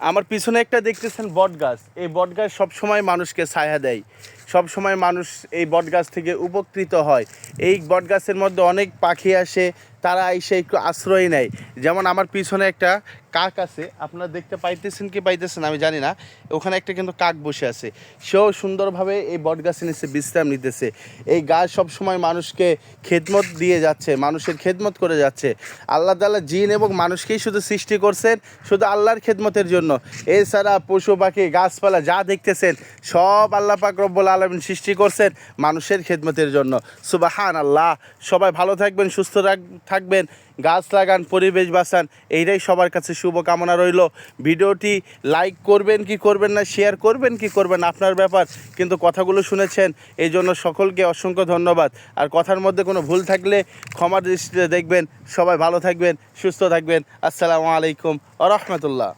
আমার পিছনে একটা দেখতেছেন বট গাছ। এই বট গাছ সবসময় মানুষকে ছায়া দেয়, সব সময় মানুষ এই বট গাছ থেকে উপকৃত হয়। এই বট গাছের মধ্যে অনেক পাখি আসে, তারা এসে একটু আশ্রয় নেয়। যেমন আমার পিছনে একটা কাক আছে, আপনারা দেখতে পাইতেছেন কি পাইতেছেন আমি জানি না, ওখানে একটা কিন্তু কাক বসে আছে, সেও সুন্দরভাবে এই বট গাছের নিচে বিশ্রাম নিতেছে। এই গাছ সবসময় মানুষকে খেদমত দিয়ে যাচ্ছে, মানুষের খেদমত করে যাচ্ছে। আল্লাহ তাআলা জিন এবং মানুষকেই শুধু সৃষ্টি করছেন শুধু আল্লাহর খেদমতের জন্য। এছাড়া পশু পাখি গাছপালা যা দেখতেছেন সব আল্লাহ পাক রব্বুল আলামিন সৃষ্টি করছেন মানুষের খেদমতের জন্য। সুবহান আল্লাহ। সবাই ভালো থাকবেন, সুস্থ থাকবেন, গাছ লাগান, পরিবেশ বাঁচান, এইটাই সবার কাছে শুভকামনা রইল। ভিডিওটি লাইক করবেন কি করবেন না, শেয়ার করবেন কি করবেন আপনার ব্যাপার, কিন্তু কথাগুলো শুনেছেন এই জন্য সকলকে অসংখ্য ধন্যবাদ। আর কথার মধ্যে কোনো ভুল থাকলে ক্ষমার দৃষ্টিতে দেখবেন। সবাই ভালো থাকবেন, সুস্থ থাকবেন। আসসালামু আলাইকুম ওয়া রাহমাতুল্লাহ।